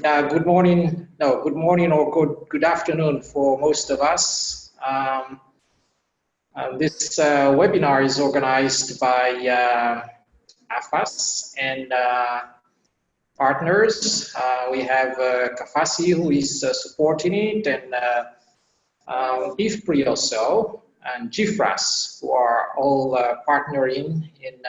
Good morning. No, good morning or good afternoon for most of us. This webinar is organized by AFAS and partners. We have Kafasi who is supporting it, and IFPRI also, and GIFRAS who are all partnering in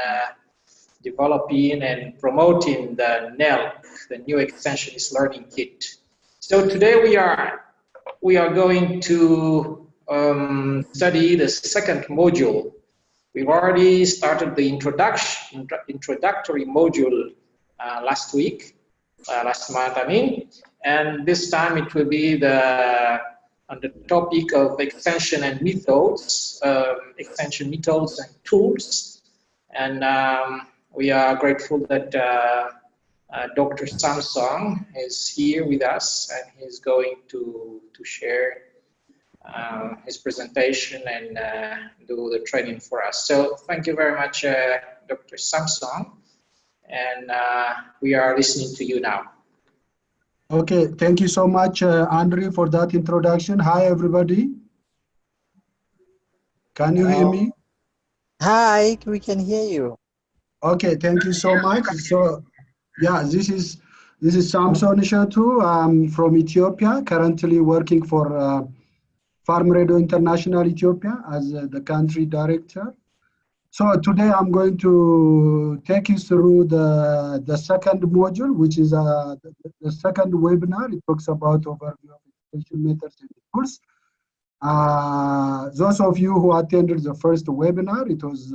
developing and promoting the NELK, the New Extensionist Learning Kit. So today we are going to study the second module. We've already started the introductory module last month, and this time it will be on the topic of extension and methods, extension methods and tools, and we are grateful that Dr. Samsung is here with us, and he's going to share his presentation and do the training for us. So thank you very much, Dr. Samsung, and we are listening to you now. Okay, thank you so much, Andre, for that introduction. Hi, everybody. Can you hear me? Hi, we can hear you. Okay, thank you so much. So, yeah, this is Samson Ishatu. I'm from Ethiopia, currently working for Farm Radio International Ethiopia as the country director. So today I'm going to take you through the second module, which is the second webinar. It talks about overview of extension methods and tools. Those of you who attended the first webinar, it was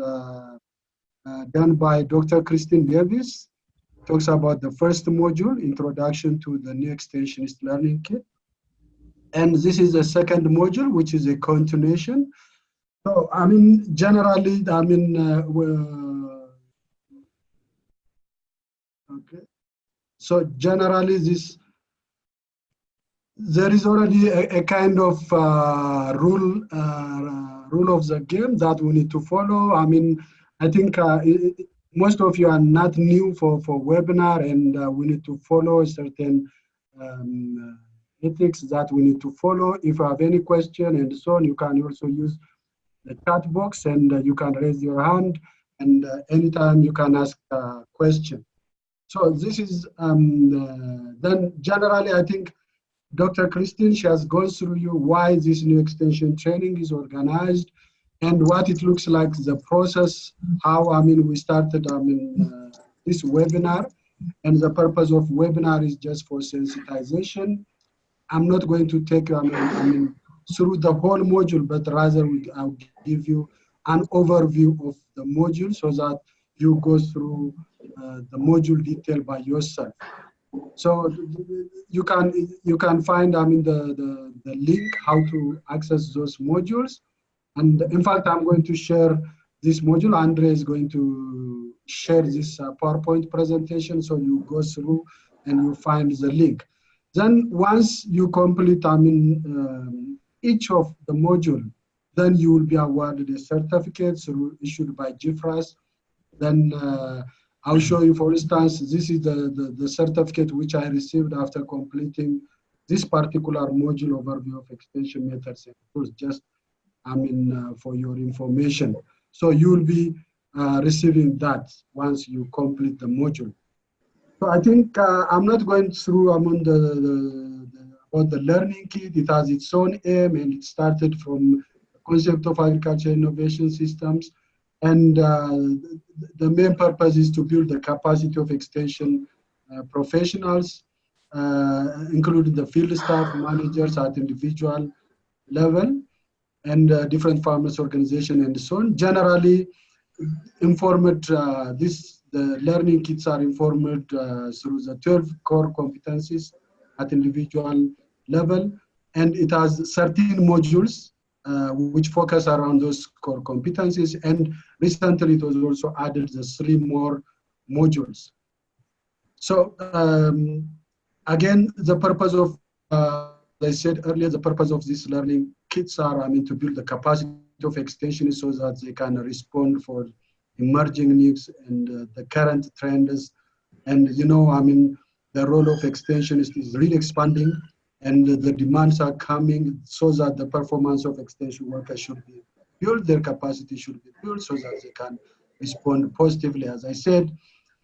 done by Dr. Christine Davis. Talks about the first module, Introduction to the New Extensionist Learning Kit. And this is the second module, which is a continuation. So, generally, okay. So generally, there is already a kind of rule of the game that we need to follow. I think most of you are not new for webinar, and we need to follow certain ethics that we need to follow. If you have any question and so on, you can also use the chat box, and you can raise your hand, and anytime you can ask a question. So this is, then generally I think Dr. Christine, she has gone through you why this new extension training is organized and what it looks like, the process, how, we started, this webinar, and the purpose of webinar is just for sensitization. I'm not going to take you, through the whole module, but rather I'll give you an overview of the module so that you go through the module detail by yourself. So you can find the link how to access those modules. And in fact, I'm going to share this module. Andre is going to share this PowerPoint presentation, so you go through and you find the link. Then once you complete each of the module, then you will be awarded a certificate issued by GIFRAS. Then I'll show you, for instance, this is the certificate which I received after completing this particular module overview of extension methods and tools, just for your information. So you will be receiving that once you complete the module. So I think I'm not going through about the learning kit. It has its own aim, and it started from the concept of agriculture innovation systems. And the main purpose is to build the capacity of extension professionals, including the field staff, managers at individual level, and different farmers organization and so on. Generally, the learning kits are informed through the 12 core competencies at individual level, and it has 13 modules which focus around those core competencies, and recently it was also added the 3 more modules. So again, the purpose of, as I said earlier, the purpose of these learning kits are to build the capacity of extension so that they can respond for emerging needs and the current trends. And the role of extension is really expanding, and the demands are coming, so that the performance of extension workers should be built, their capacity should be built so that they can respond positively. As I said,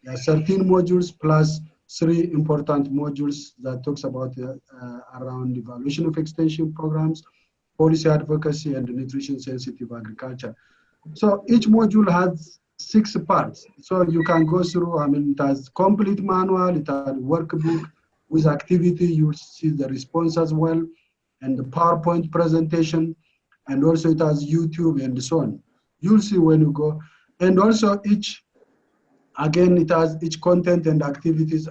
there are 13 modules plus 3 important modules that talks about around evaluation of extension programs, policy advocacy, and nutrition sensitive agriculture. So each module has 6 parts. So you can go through, I mean, it has complete manual, it has workbook with activity, you'll see the response as well, and the PowerPoint presentation, and also it has YouTube and so on. You'll see when you go. And also again, it has each content and activities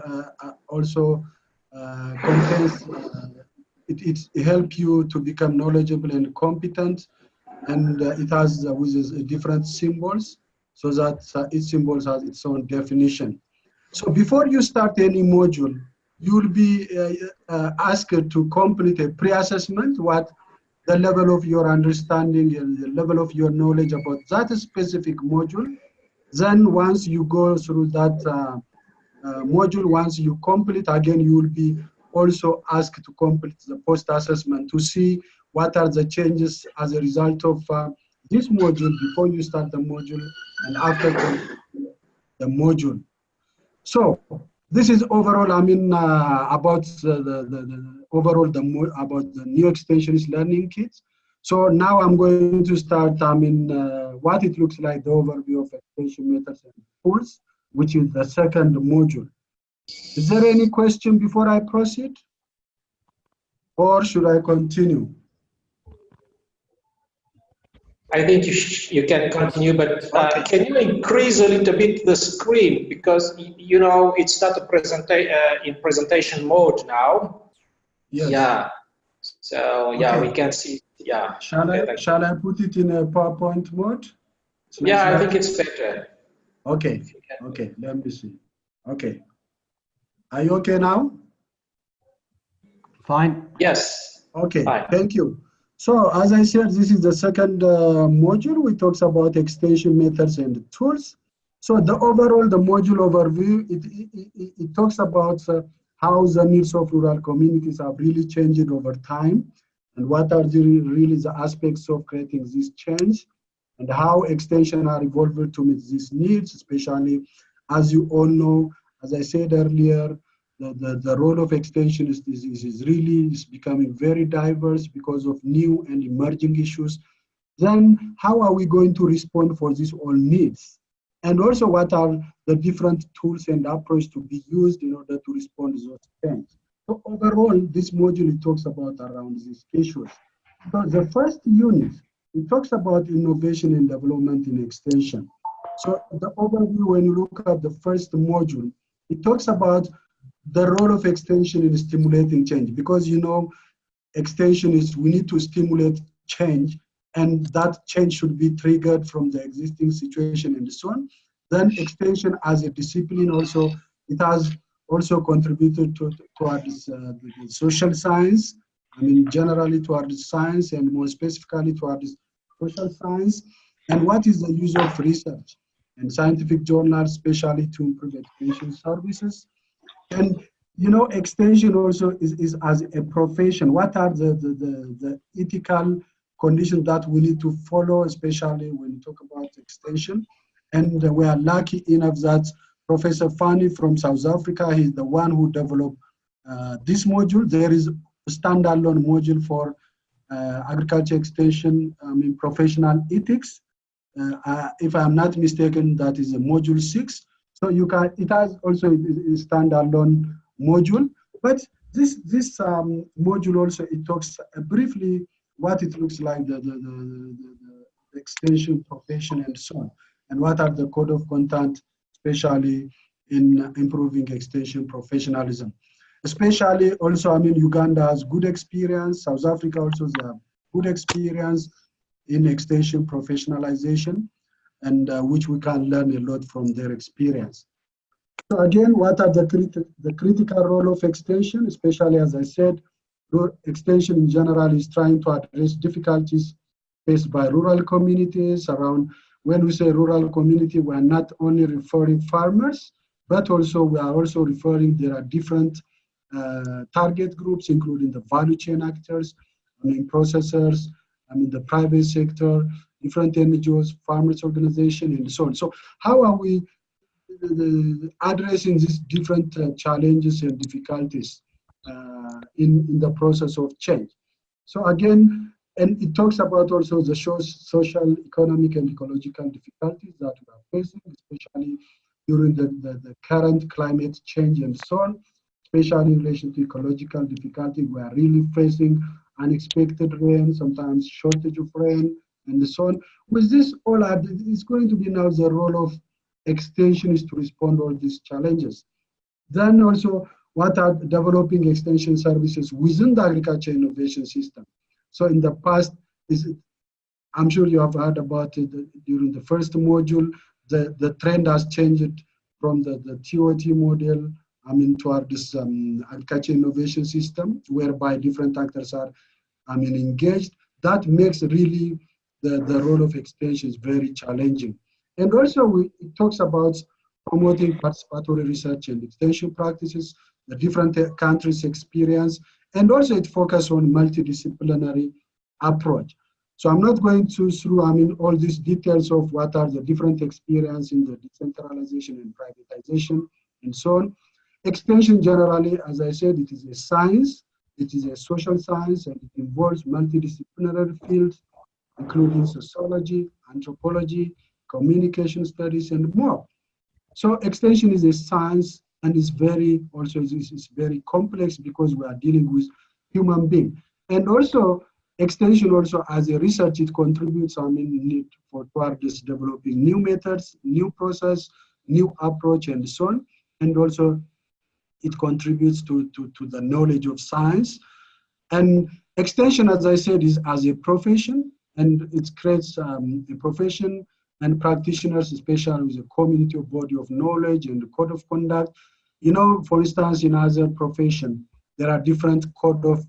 also contains, it helps you to become knowledgeable and competent, and it has with different symbols, so that each symbol has its own definition. So before you start any module, you will be asked to complete a pre-assessment, what the level of your understanding and the level of your knowledge about that specific module. Then once you go through that module, once you complete, again, you will be also asked to complete the post-assessment to see what are the changes as a result of this module before you start the module and after the module. So this is overall, I mean, about overall about the new extensionist learning kits. So now I'm going to start, I mean, what it looks like, the overview of extension methods and tools, which is the second module. Is there any question before I proceed? Or should I continue? I think you can continue, but can you increase a little bit the screen, because you know it's not a in presentation mode now. Yes. Yeah. So yeah, we can see. Yeah. Shall I put it in a PowerPoint mode? Yeah, I think it's better. Okay. Okay. Let me see. Okay. Are you okay now? Fine. Yes. Okay. Fine. Thank you. So as I said, this is the second module. We talks about extension methods and tools. So the overall, the module overview, it talks about how the needs of rural communities have really changed over time, and what are really the aspects of creating this change, and how extension are evolving to meet these needs, especially as you all know, as I said earlier, the role of extension is really becoming very diverse because of new and emerging issues. Then how are we going to respond for these all needs? And also what are the different tools and approach to be used in order to respond to those changes? So overall, this module, it talks about around these issues. So the first unit, it talks about innovation and development in extension. So the overview, when you look at the first module, it talks about the role of extension in stimulating change, because you know, extension is, we need to stimulate change, and that change should be triggered from the existing situation and so on. Then extension as a discipline also, it has also contributed towards the social science, I mean generally towards science, and more specifically towards social science. And what is the use of research and scientific journals, especially to improve extension services? And you know, extension also is as a profession. What are the ethical conditions that we need to follow, especially when you talk about extension? And we are lucky enough that Professor Fani from South Africa, he's the one who developed this module. There is a standalone module for agriculture extension, professional ethics. If I'm not mistaken, that is a module 6. So you can, it has also a standalone module, but this module also, it talks briefly what it looks like, the extension profession and so on, and what are the code of conduct, especially in improving extension professionalism. Especially also, I mean, Uganda has good experience, South Africa also has good experience in extension professionalization, and which we can learn a lot from their experience. So again, what are the critical role of extension? Especially, as I said, extension in general is trying to address difficulties faced by rural communities around. When we say rural community, we are not only referring farmers, but also we are also referring there are different target groups, including the value chain actors, processors, the private sector, different NGOs, farmers organization, and so on. So how are we addressing these different challenges and difficulties in the process of change? So again, and it talks about also the social, economic, and ecological difficulties that we are facing, especially during the current climate change and so on, especially in relation to ecological difficulty. We are really facing unexpected rain, sometimes shortage of rain, and so on. With this all, it's going to be now the role of extension is to respond to all these challenges. Then also, what are developing extension services within the agriculture innovation system? So in the past, I'm sure you have heard about it during the first module, the trend has changed from the TOT model toward this agriculture innovation system, whereby different actors are engaged. That makes really the role of extension very challenging. And also it talks about promoting participatory research and extension practices, the different countries' experience, and also it focuses on multidisciplinary approach. So I'm not going through all these details of what are the different experience in the decentralization and privatization and so on. Extension generally, as I said, it is a science, it is a social science, and it involves multidisciplinary fields, including sociology, anthropology, communication studies, and more. So extension is a science, and it's very complex because we are dealing with human beings. And also extension also as a research, it contributes toward this developing new methods, new process, new approach, and so on. And also it contributes to the knowledge of science. And extension, as I said, is as a profession, and it creates a profession and practitioners, especially with a community of body of knowledge and the code of conduct. For instance, in other profession, there are different code of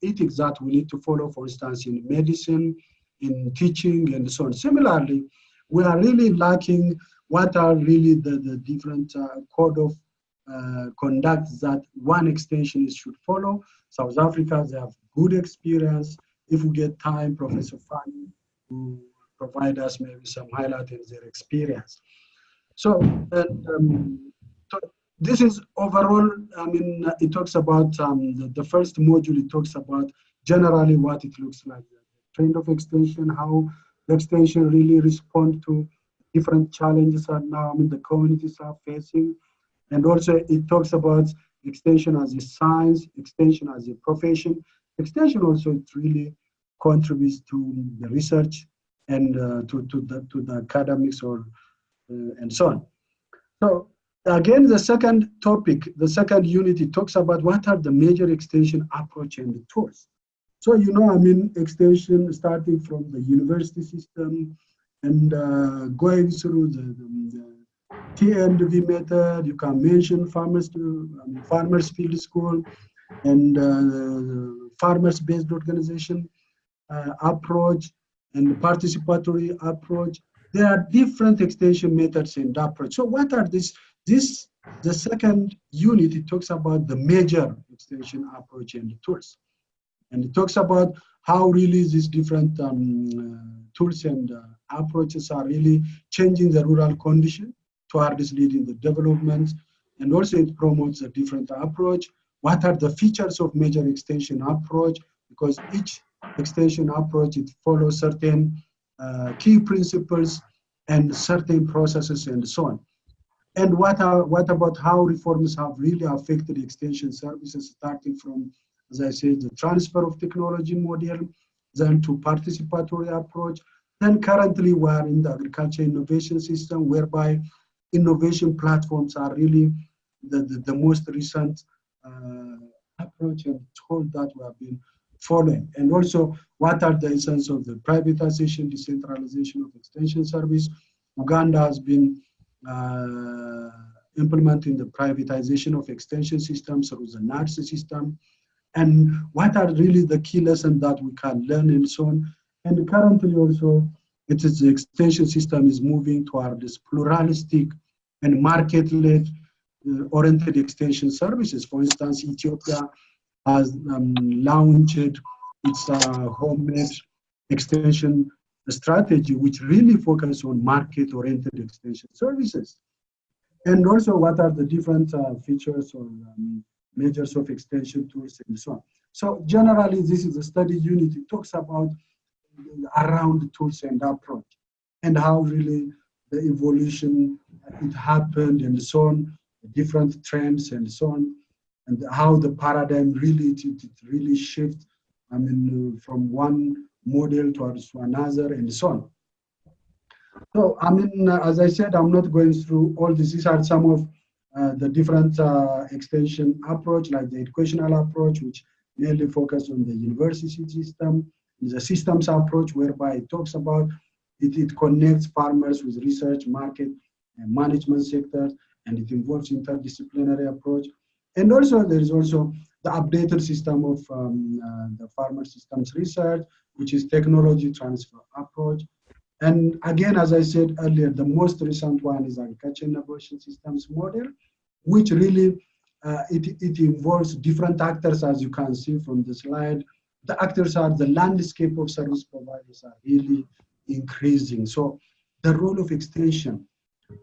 ethics that we need to follow, for instance, in medicine, in teaching, and so on. Similarly, we are really lacking what are really the different code of conduct that one extensionist should follow. South Africa, they have good experience. If we get time, Professor Fani will provide us maybe some highlight in their experience. So, this is overall, it talks about the first module, it talks about generally what it looks like, the trend of extension, how the extension really respond to different challenges that now the communities are facing. And also it talks about extension as a science, extension as a profession. Extension also it really contributes to the research and to the academics and so on. So again, the second topic, the second unit, it talks about what are the major extension approach and the tools. So extension starting from the university system and going through the TNV method. You can mention farmers field school and farmers-based organization approach and participatory approach. There are different extension methods and approach. So what are these? The second unit, it talks about the major extension approach and the tools. And it talks about how really these different tools and approaches are really changing the rural condition towards leading the development. And also it promotes a different approach. What are the features of major extension approach? Because each extension approach, it follows certain key principles and certain processes and so on. And what about how reforms have really affected extension services, starting from, as I said, the transfer of technology model, then to participatory approach. Then currently we are in the agriculture innovation system, whereby innovation platforms are really the most recent approach and tool that we have been following. And also, what are the essence of the privatization, decentralization of extension service? Uganda has been implementing the privatization of extension systems through the NARS system. And what are really the key lessons that we can learn and so on. And currently also, the extension system is moving toward this pluralistic and market-led oriented extension services. For instance, Ethiopia has launched its homemade extension strategy, which really focuses on market-oriented extension services. And also, what are the different features or measures of extension tools and so on. So generally, this is a study unit. It talks about around tools and approach and how really the evolution it happened and so on, different trends and so on, and how the paradigm really it really shift. I mean, from one model towards another and so on. So, I mean, as I said, I'm not going through all this. These are some of the different extension approach, like the educational approach, which mainly focus on the university system, the systems approach, whereby it talks about it connects farmers with research, market, and management sectors, and it involves interdisciplinary approach. And also, there is also the updated system of the farmer systems research, which is technology transfer approach. And again, as I said earlier, the most recent one is agriculture innovation systems model, which really it involves different actors, as you can see from the slide. The actors are the landscape of service providers are really increasing. So the role of extension.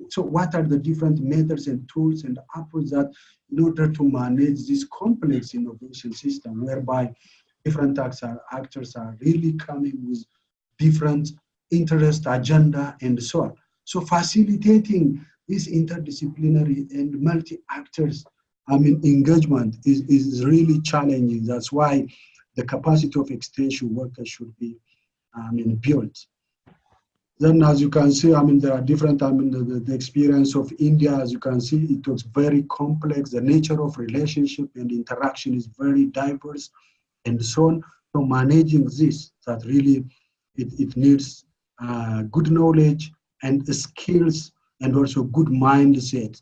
So what are the different methods and tools and approaches that in order to manage this complex innovation system, whereby different actors are really coming with different interest, agenda, and so on. So facilitating this interdisciplinary and multi-actors, I mean, engagement is really challenging. That's why the capacity of extension workers should be, built. Then, as you can see, there are different, the experience of India, as you can see, it was very complex. The nature of relationship and interaction is very diverse and so on. So managing this, that really, it needs good knowledge and skills and also good mindset.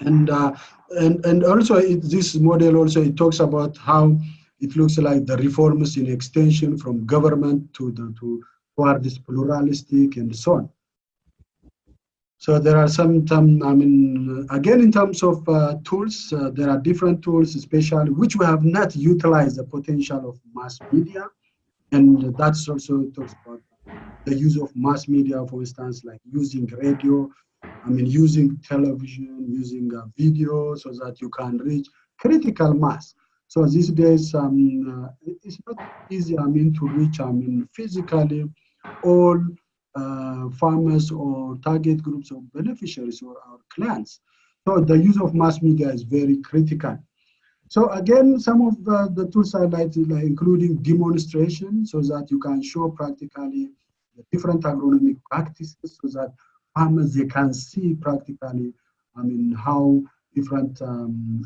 And also this model also, it talks about how it looks like the reforms in extension from government toward this pluralistic and so on. So there are some again, in terms of tools, there are different tools, especially which we have not utilized the potential of mass media. And that's also talks about the use of mass media, for instance, like using radio, using television, using video, so that you can reach critical mass. So these days, it's not easy, to reach, physically all farmers or target groups of beneficiaries or our clients. So the use of mass media is very critical. So again, some of the tools highlighted, like including demonstration, so that you can show practically the different agronomic practices, so that farmers, they can see practically, how different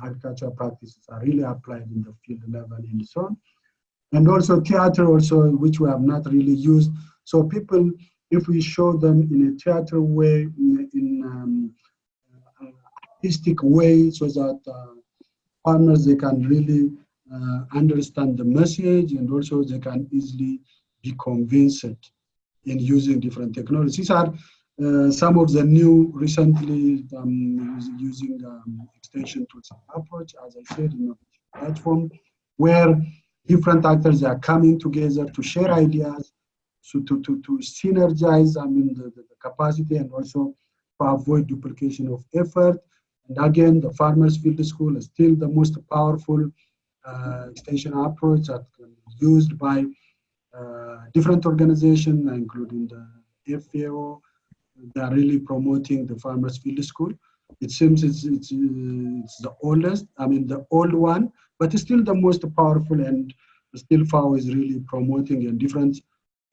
agricultural practices are really applied in the field level and so on. And also theater also, which we have not really used. So people, if we show them in a theater way, in artistic way, so that farmers, they can really understand the message, and also they can easily be convinced in using different technologies. These are some of the new recently using extension tools approach, as I said, in a platform where different actors are coming together to share ideas, so to synergize the capacity, and also to avoid duplication of effort. And again, the Farmers Field School is still the most powerful extension approach that can be used by different organizations, including the FAO. They are really promoting the Farmers Field School. It seems it's the oldest, the old one, but it's still the most powerful, and still FAO is really promoting, and different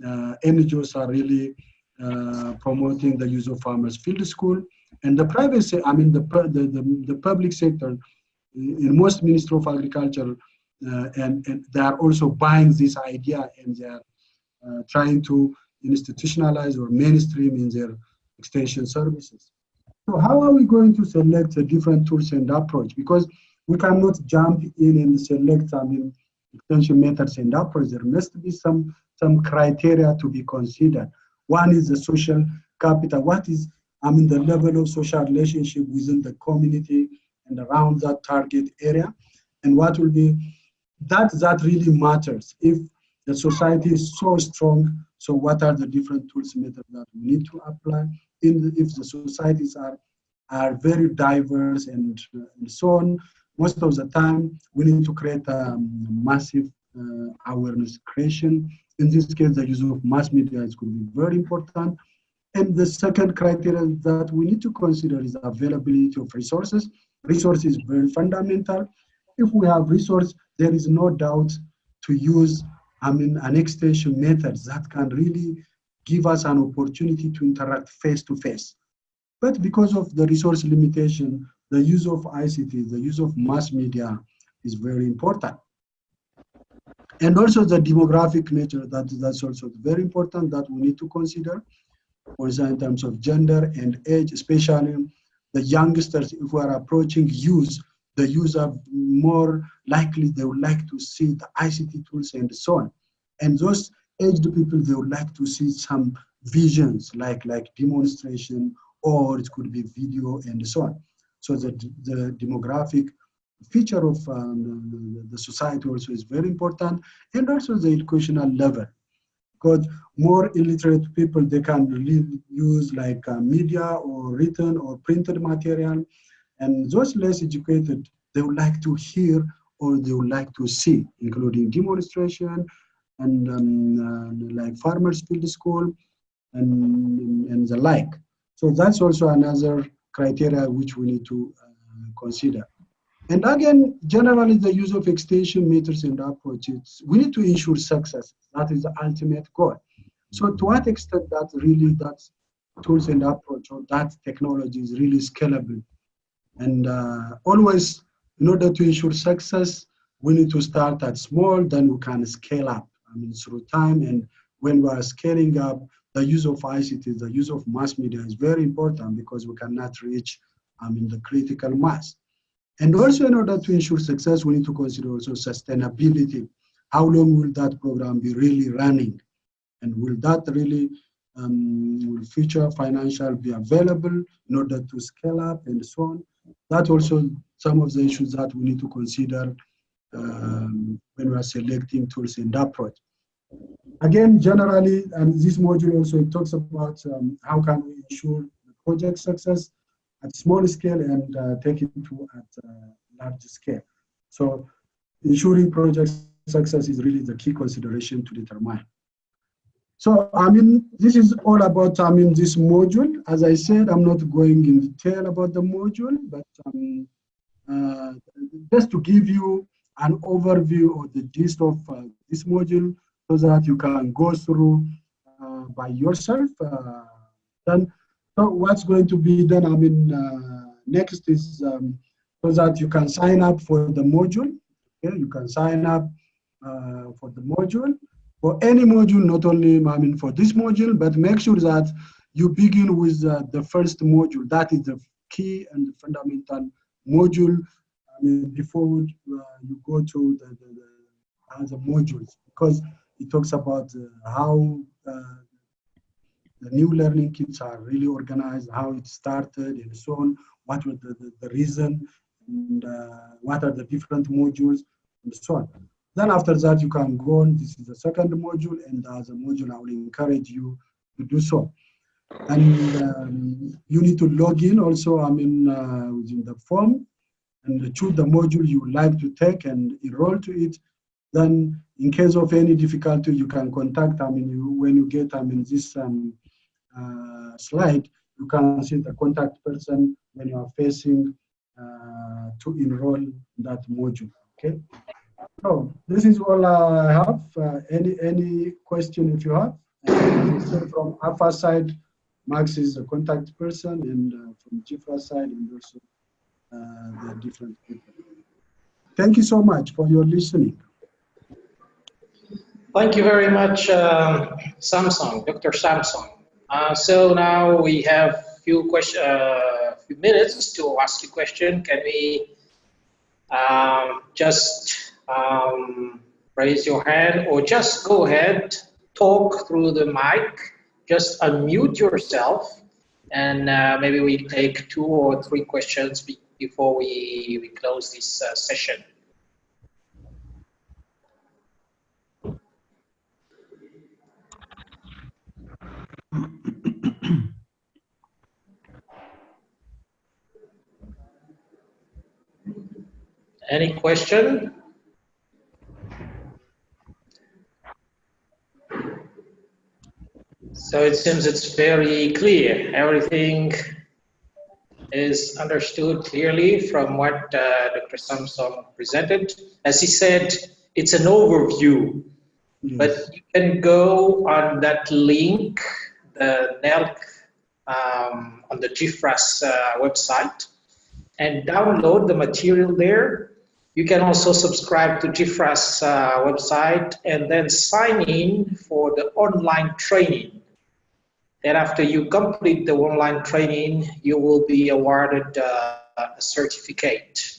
NGOs are really promoting the use of Farmers Field School. And the private, the public sector, in most Ministry of Agriculture, and they are also buying this idea, and they are trying to institutionalize or mainstream in their extension services. So how are we going to select the different tools and approach? Because we cannot jump in and select, extension methods and approach. There must be some criteria to be considered. One is the social capital. What is the level of social relationship within the community and around that target area, and what will be that really matters. If the society is so strong, so what are the different tools methods that we need to apply? If the societies are very diverse and so on, most of the time we need to create a massive awareness creation. In this case, the use of mass media is going to be very important. And the second criteria that we need to consider is availability of resources. Resources is very fundamental. If we have resource, there is no doubt to use an extension methods that can really give us an opportunity to interact face to face. But because of the resource limitation, the use of ICT, the use of mass media is very important. And also the demographic nature, that's also very important that we need to consider. For example, in terms of gender and age, especially the youngsters, if we are approaching youth, the youth are more likely, they would like to see the ICT tools and so on. And those aged people, they would like to see some visions like demonstration, or it could be video and so on. So the demographic feature of the society also is very important, and also the educational level. Because more illiterate people, they can really use like media or written or printed material. And those less educated, they would like to hear or they would like to see, including demonstration and like farmers field school and the like. So that's also another criteria which we need to consider. And again, generally the use of extension methods and approaches, we need to ensure success. That is the ultimate goal. So to what extent that really that tools and approach or that technology is really scalable. And always, in order to ensure success, we need to start at small, then we can scale up. Through time, and when we are scaling up, the use of ICT, the use of mass media is very important because we cannot reach the critical mass. And also, in order to ensure success, we need to consider also sustainability. How long will that program be really running? And will that really, will future financial be available in order to scale up and so on? That also some of the issues that we need to consider when we are selecting tools and approach. Again, generally, and this module also talks about how can we ensure the project success at small scale and take it to at large scale. So ensuring project success is really the key consideration to determine. So, this is all about, this module. As I said, I'm not going in detail about the module, but just to give you an overview of the gist of this module so that you can go through by yourself. Then, so what's going to be done, next is so that you can sign up for the module. Okay? You can sign up for the module, for any module, not only for this module, but make sure that you begin with the first module. That is the key and the fundamental module before you go to the other modules, because it talks about how the new learning kits are really organized, how it started and so on, what was the reason, and what are the different modules and so on. Then after that, you can go on. This is the second module, and as a module, I will encourage you to do so. And you need to log in also, within the form, and choose the module you would like to take and enroll to it. Then in case of any difficulty, you can contact, when you get, this slide, you can see the contact person when you are facing to enroll in that module, okay? So this is all I have. Any question if you have? So from Alpha side, Max is the contact person, and from Jifra side, and also the different people. Thank you so much for your listening. Thank you very much, Samsung, Dr. Samsung. So now we have few minutes to ask you a question. Can we just raise your hand, or just go ahead, talk through the mic, just unmute yourself and maybe we take 2 or 3 questions before we close this session. Any question? So it seems it's very clear. Everything is understood clearly from what Dr. Samson presented. As he said, it's an overview, Yes. but you can go on that link, the NELK, on the GFRAS website, and download the material there. You can also subscribe to GFRAS website and then sign in for the online training. And after you complete the online training, you will be awarded a certificate.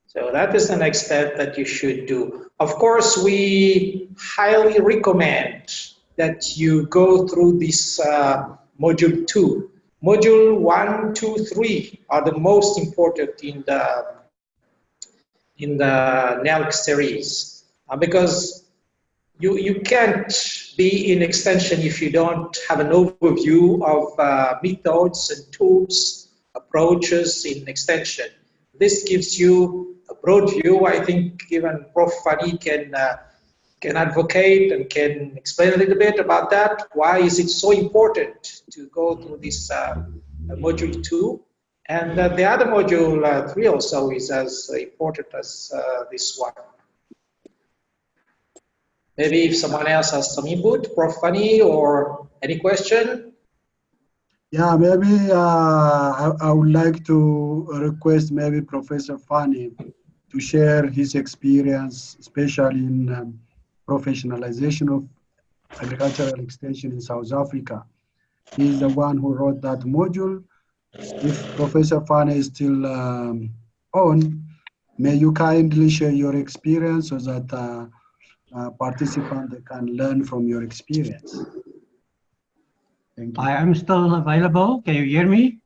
So that is the next step that you should do. Of course, we highly recommend that you go through this module 2. Module 1, 2, 3 are the most important in the NELK series because you can't be in extension if you don't have an overview of methods and tools, approaches in extension. This gives you a broad view. I think even Prof. Fani can advocate and can explain a little bit about that. Why is it so important to go through this module 2? And the other module 3 also is as important as this one. Maybe if someone else has some input, Prof. Fani, or any question? Yeah, maybe I would like to request maybe Professor Fani to share his experience, especially in professionalization of agricultural extension in South Africa. He's the one who wrote that module. If Professor Fani is still on, may you kindly share your experience so that participants can learn from your experience. Thank you. I am still available. Can you hear me?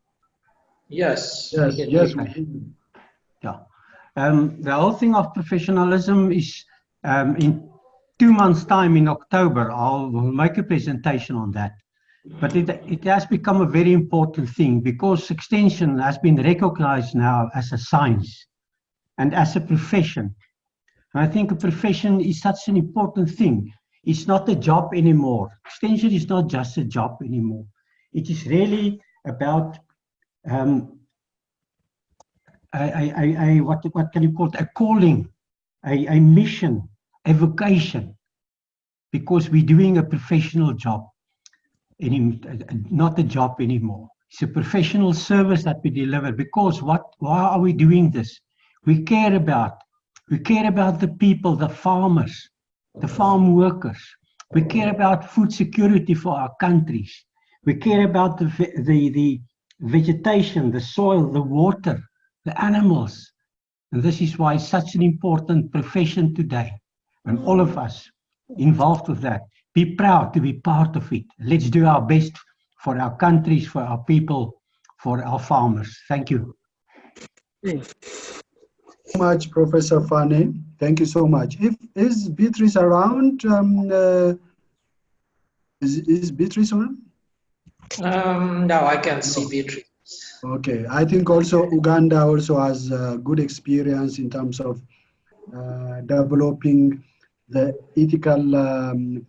Yes. Yes. Okay. Yeah. The whole thing of professionalism is in 2 months' time in October, I'll make a presentation on that. But it has become a very important thing because extension has been recognized now as a science and as a profession. And I think a profession is such an important thing. It's not a job anymore. Extension is not just a job anymore. It is really about what can you call it? A calling, a mission, a vocation, because we're doing a professional job, not a job anymore. It's a professional service that we deliver because why are we doing this? We care about the people, the farmers, the farm workers. We care about food security for our countries. We care about the vegetation, the soil, the water, the animals. And this is why it's such an important profession today. And all of us involved with that, be proud to be part of it. Let's do our best for our countries, for our people, for our farmers. Thank you. Much, Professor Fani. Thank you so much. Is Beatrice around? Is Beatrice on? No, I can't see Beatrice. Okay, I think also Uganda also has good experience in terms of developing the ethical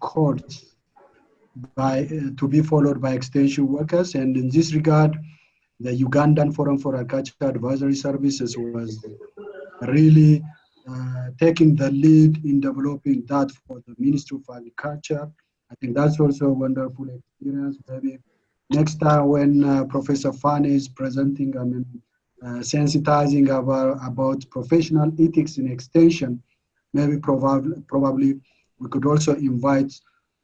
codes to be followed by extension workers. And in this regard, the Ugandan Forum for Agriculture Advisory Services was really taking the lead in developing that for the Ministry of Agriculture. I think that's also a wonderful experience. Maybe next time when Professor Fani is presenting, sensitizing about professional ethics in extension, maybe probably we could also invite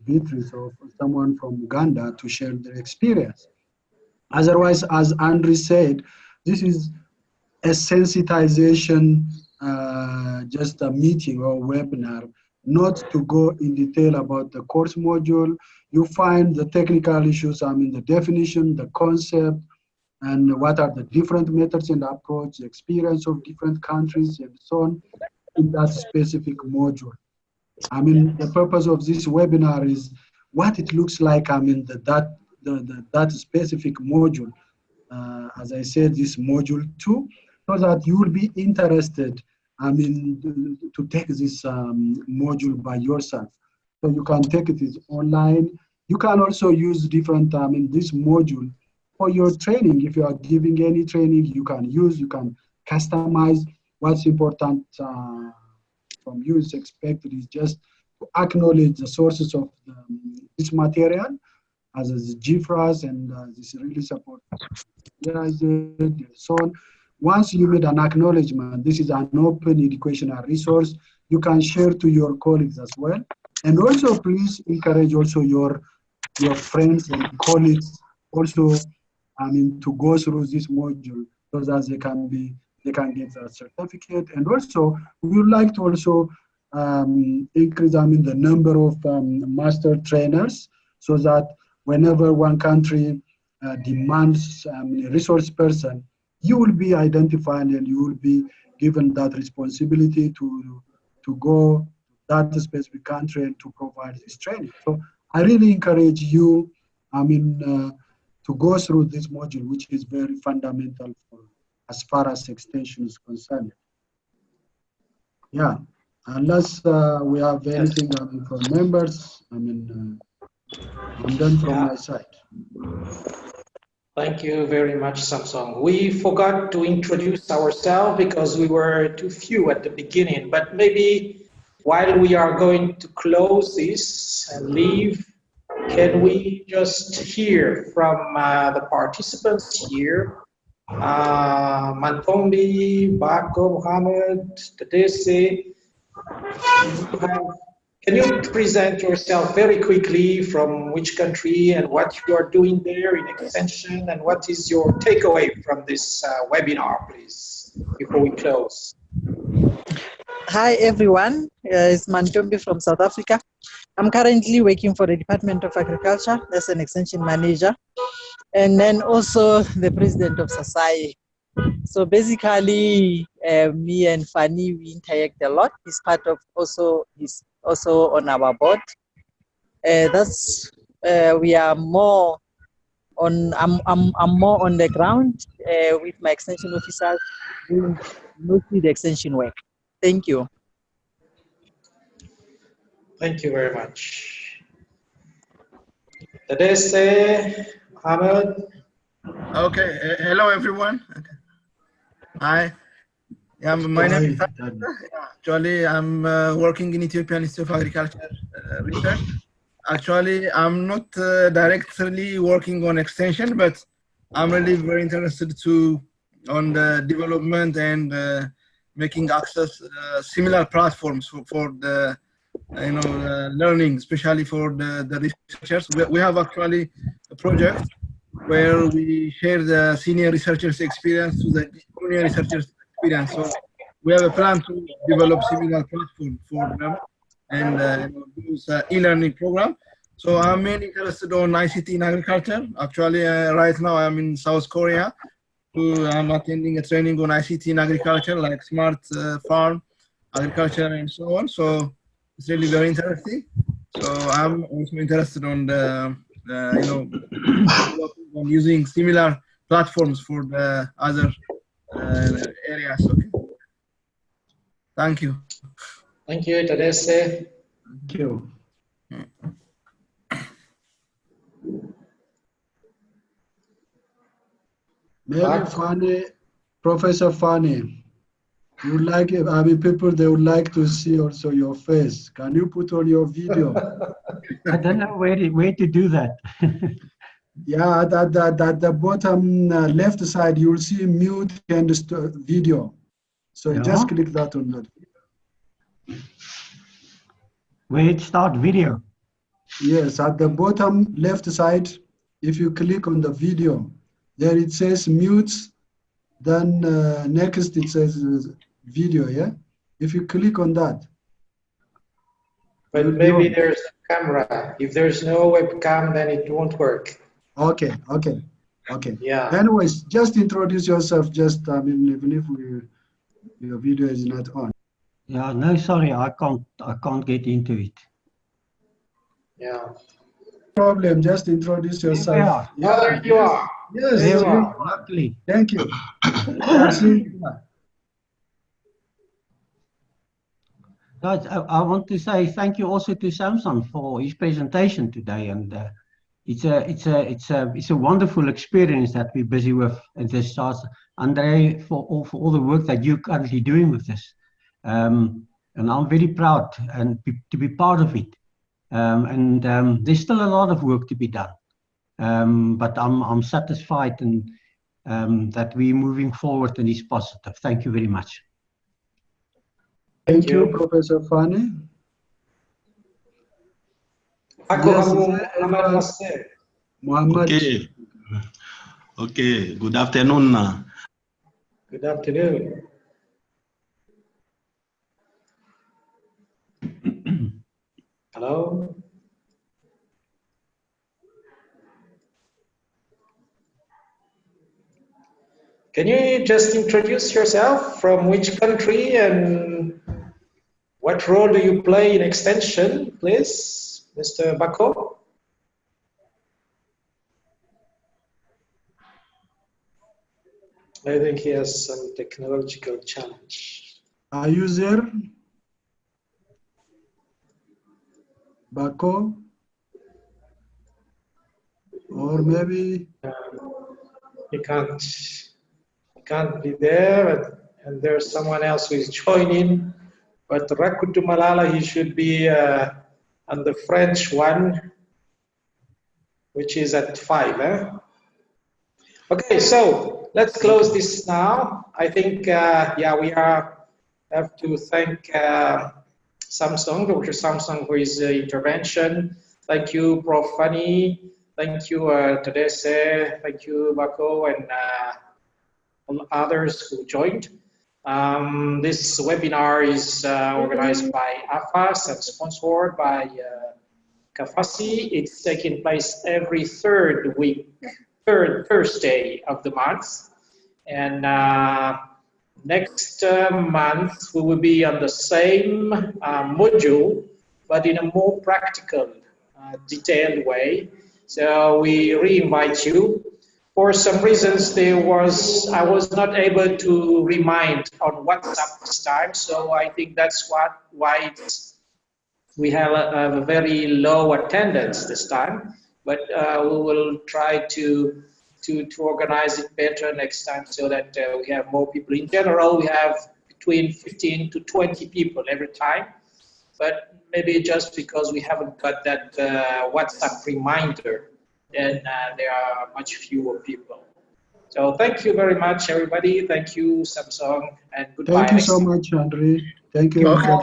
Beatrice or someone from Uganda to share their experience. Otherwise, as Andrew said, this is a sensitization, just a meeting or webinar not to go in detail about the course module. You find the technical issues, I mean the definition, the concept, and what are the different methods and approach, the experience of different countries and so on in that specific module. I mean, the purpose of this webinar is what it looks like, I mean, that specific module. As I said, this module 2, so that you will be interested, I mean, to take this module by yourself. So you can take it online. You can also use different, I mean, this module for your training. If you are giving any training, you can use, you can customize. What's important from you is expected is just to acknowledge the sources of this material, as the GFRAS and this really support and so on. Once you made an acknowledgement, this is an open educational resource, you can share to your colleagues as well. And also please encourage also your friends and colleagues also, I mean, to go through this module so that they can get a certificate. And also, we would like to also increase, I mean, the number of master trainers so that whenever one country demands a resource person, you will be identified and you will be given that responsibility to go to that specific country and to provide this training. So I really encourage you, I mean, to go through this module, which is very fundamental for as far as extension is concerned. Yeah, unless we have anything from members, I mean, I'm done from my side. Thank you very much, Samsung. We forgot to introduce ourselves because we were too few at the beginning, but maybe while we are going to close this and leave, can we just hear from the participants here? Mantombi, Bako, Mohammed, Tadesse. Can you present yourself very quickly, from which country and what you are doing there in extension, and what is your takeaway from this webinar, please, before we close? Hi, everyone. It's Mantombi from South Africa. I'm currently working for the Department of Agriculture as an extension manager, and then also the president of SASAI. So basically, me and Fanny, we interact a lot. He's part of he's also on our board. We are more on, I'm more on the ground with my extension officers doing mostly the extension work. Thank you. Thank you very much. Tadesse, Mohammed. Okay, hello everyone. Okay. Hi. Yeah, my name is Actually, I'm working in Ethiopian Institute of Agriculture Research. Actually, I'm not directly working on extension, but I'm really very interested on the development and making access similar platforms for the learning, especially for the researchers. We have actually a project where we share the senior researchers' experience to the junior researchers' experience. So we have a plan to develop similar platform for them and use e-learning program. So I'm mainly interested on ICT in agriculture. Actually, right now I'm in South Korea. I'm attending a training on ICT in agriculture, like smart farm, agriculture, and so on. So it's really very interesting. So I'm also interested on on using similar platforms for the other areas. Okay. Thank you. Thank you, Tadesse. Thank you. Maybe Fanny, Professor Fanny, you would like, I mean, people, they would like to see also your face. Can you put on your video? I don't know where to do that. Yeah, at the bottom left side, you will see mute and video. So just click that on that. Where it start video? Yes, at the bottom left side, if you click on the video, there it says mute, then next it says video, yeah? If you click on that. But You'll be maybe on. there's a camera. If there's no webcam, then it won't work. Okay. Yeah. Anyways, just introduce yourself. Just, I mean, even if your video is not on. Yeah, no, sorry, I can't get into it. Yeah. Problem. Just introduce yourself. Oh, there you are. Yes. There you There we are. are, luckily. Thank you. Yeah, see. Guys, I want to say thank you also to Samson for his presentation today, and it's a wonderful experience that we're busy with at this start. Andre, for all the work that you're currently doing with this, and I'm very proud to be part of it. There's still a lot of work to be done, but I'm satisfied and that we're moving forward and is positive. Thank you very much. Thank you, Professor Fani. Muhammad. Okay. Good afternoon. Good afternoon. Hello. Can you just introduce yourself? From which country and what role do you play in extension, please, Mr. Bako? I think he has some technological challenge. Are you there? Bako? Or maybe He can't be there, and there's someone else who is joining. But Rakutu Malala, he should be on the French one, which is at 5. Okay, so let's close this now. I think, yeah, we have to thank Samsung, Dr. Samsung, for his intervention. Thank you, Prof. Fani. Thank you, Tadesse. Thank you, Bako, and all others who joined. This webinar is organized by AFAS and sponsored by Kafasi. It's taking place every third Thursday of the month. And next month, we will be on the same module, but in a more practical, detailed way. So we re-invite you. For some reasons, I was not able to remind on WhatsApp this time, so I think that's why we have a very low attendance this time. But we will try to organize it better next time so that we have more people. In general, we have between 15 to 20 people every time, but maybe just because we haven't got that WhatsApp reminder, then there are much fewer people. So thank you very much, everybody. Thank you, Samsung, and goodbye. thank you so much, Andre. Thank you. Okay,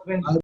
thank you.